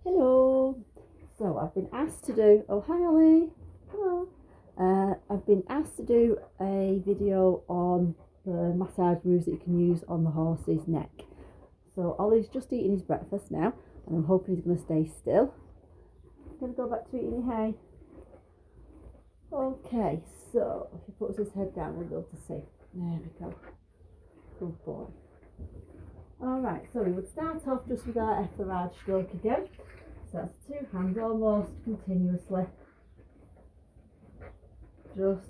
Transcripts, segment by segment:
Hello. So I've been asked to do, oh hi Ollie. Hello. I've been asked to do a video on the massage moves that you can use on the horse's neck. So Ollie's just eating his breakfast now and I'm hoping he's going to stay still. I'm going to go back to eating your hay. Okay, so if he puts his head down we'll be able to see. There we go. Good boy. Alright, so we would start off just with our effleurage stroke again. So that's 2 hands almost continuously. Just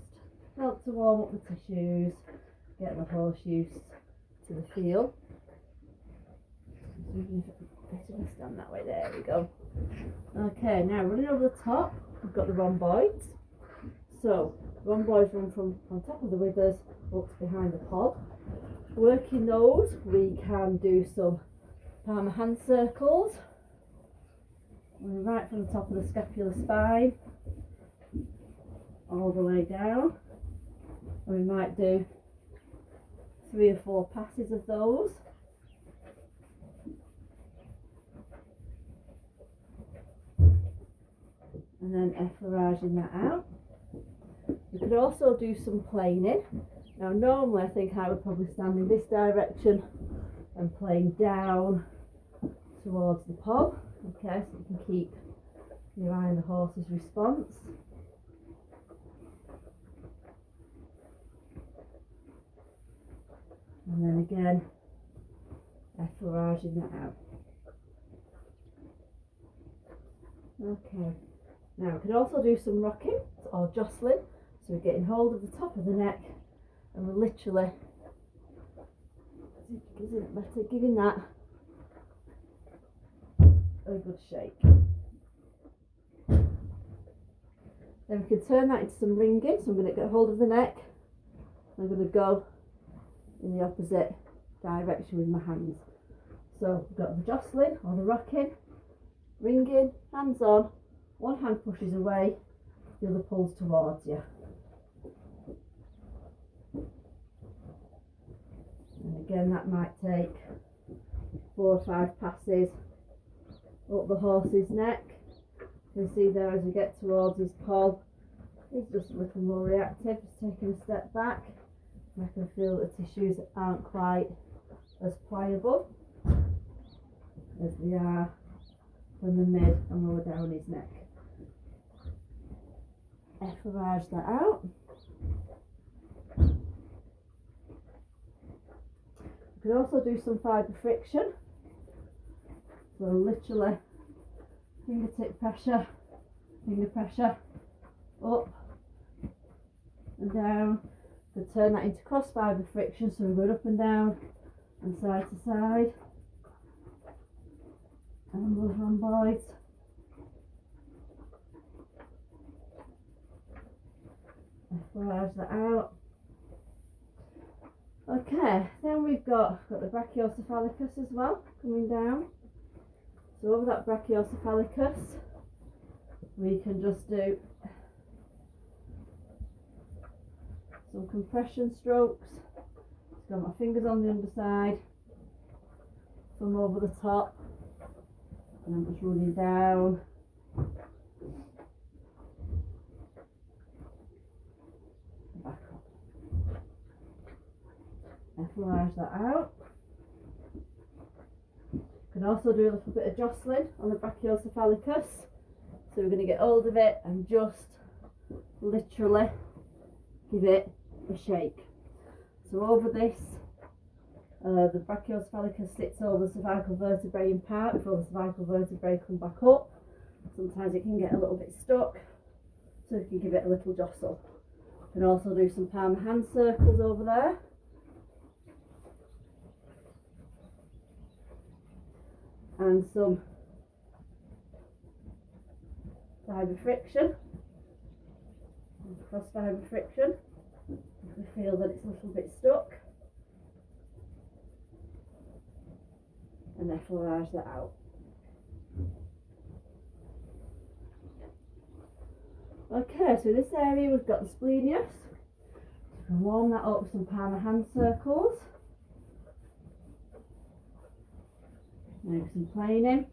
help to warm up the tissues, get the horse used to the feel. Better stand that way, there we go. Okay, now running over the top, we've got the rhomboids. So, rhomboids run from on top of the withers up to behind the pod. Working those, we can do some palm hand circles. Right from the top of the scapular spine all the way down, and we might do 3 or 4 passes of those. And then effleuraging that out. We could also do some planing. Now normally I think I would probably stand in this direction and plane down towards the pod. Okay, so you can keep your eye on the horse's response. And then again, effleuraging that out. Okay, now we can also do some rocking or jostling. So we're getting hold of the top of the neck and we're literally giving that a good shake. Then we can turn that into some ringing. So I'm going to get hold of the neck. I'm going to go in the opposite direction with my hands. So we've got the jostling or the rocking, ringing, hands on. One hand pushes away, the other pulls towards you. And again, that might take 4 or 5 passes up the horse's neck. You can see there as we get towards his poll, he's just a little more reactive, just taking a step back. I can feel that the tissues aren't quite as pliable as they are from the mid and lower down his neck. Effleurage that out. You can also do some fibre friction. So literally fingertip pressure, finger pressure, up and down. You can turn that into cross fibre friction, so we're going up and down and side to side. And those rhomboids. Effleurage that out. Okay, then we've got the brachiocephalicus as well, coming down. So over that brachiocephalicus, we can just do some compression strokes. Just got my fingers on the underside, thumb over the top, and I'm just running down. Back up. Effleurage that out. Can also do a little bit of jostling on the brachiocephalicus. So we're going to get hold of it and just literally give it a shake. So over this, the brachiocephalicus sits over the cervical vertebrae in part before the cervical vertebrae come back up. Sometimes it can get a little bit stuck, so you can give it a little jostle. You can also do some palm hand circles over there. And some fibre friction, cross fibre friction, if we feel that it's a little bit stuck, and effleurage that out. Okay, so in this area we've got the splenius. You can warm that up with some palm hand circles. Make some planing.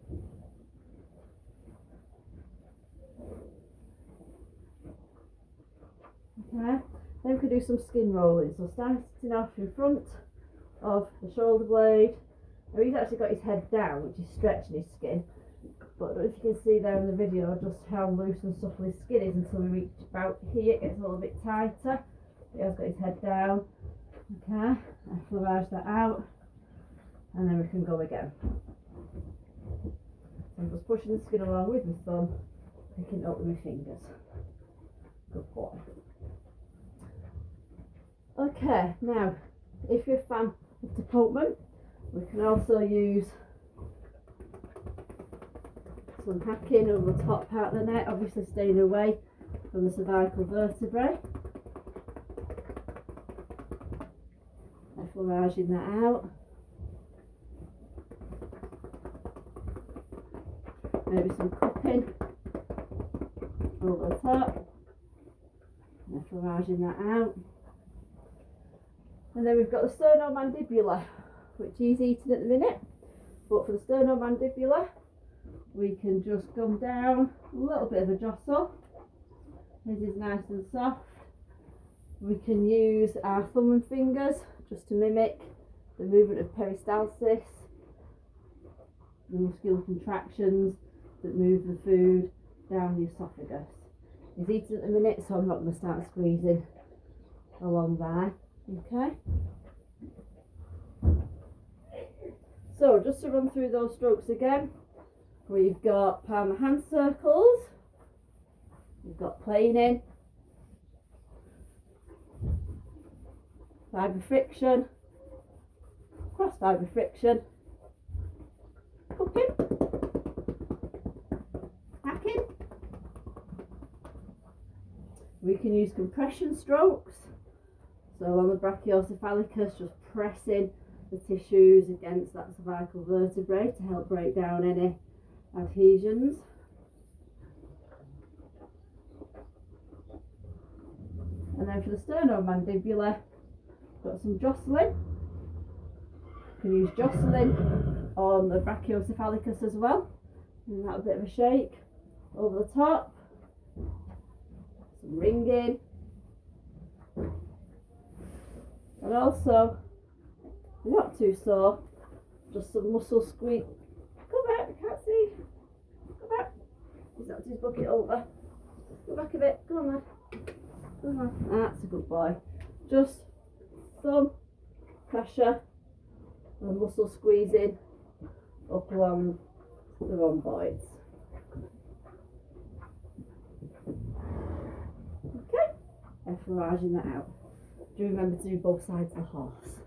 Okay, then we can do some skin rolling. So starting off in front of the shoulder blade. Now he's actually got his head down, which is stretching his skin. But I don't know if you can see there in the video just how loose and supple his skin is until we reach about here. It gets a little bit tighter. He has got his head down. Okay, I flavage that out. And then we can go again. So I'm just pushing the skin along with my thumb, picking it up with my fingers. Good boy. Okay, now if you're a fan of deportment, we can also use some hacking over the top part of the neck, obviously staying away from the cervical vertebrae. Flavaging that out. Maybe some cupping over the top. And flavaging that out. And then we've got the sternomandibular, which he's eating at the minute. But for the sternomandibular, we can just come down a little bit of a jostle. His is nice and soft. We can use our thumb and fingers just to mimic the movement of peristalsis, the muscular contractions that move the food down the esophagus. He's eating at the minute, so I'm not going to start squeezing along there. Okay. So just to run through those strokes again, we've got palm of hand circles, we've got planing, fibre friction, cross fibre friction, cupping, hacking. We can use compression strokes, so along the brachiocephalicus, just pressing the tissues against that cervical vertebrae to help break down any adhesions. And then for the sternomandibular, got some jostling. You can use jostling on the brachiocephalicus as well. Give that a bit of a shake over the top. Some ringing. And also, if you're not too sore, just some muscle squeeze. Come back, I can't see. Come back. He's knocked his bucket over. Go back a bit. Come on, lad. Come on. That's a good boy. Just thumb pressure and muscle squeezing up along the rhomboids. Okay, and flavaging that out. Do remember to do both sides of the horse.